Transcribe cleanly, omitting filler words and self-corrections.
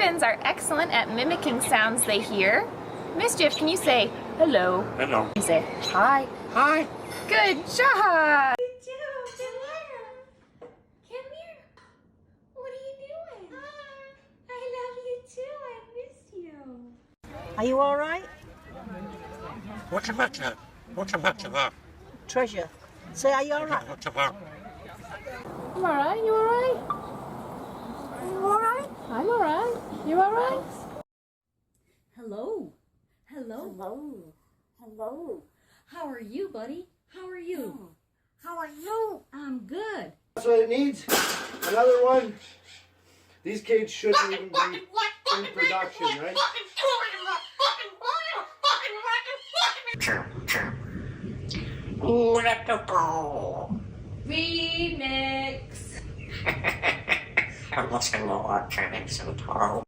ravens are excellent at mimicking sounds they hear. Mischief, can you say hello? Hello. You say hi. Hi. Good job. Come here. What are you doing? I love you too. I missed you. Are you all right? What's the matter? What's the matter? Treasure. Say, are you all right? What's the matter? I'm alright, you alright? You all right? I'm alright. You alright? Hello. Hello. Hello. Hello. How are you, buddy? How are you? How are you? I'm good. That's what it needs. Another one. These kids shouldn't even be in production, right? Remix. I'm not so low, I'm turning so tall.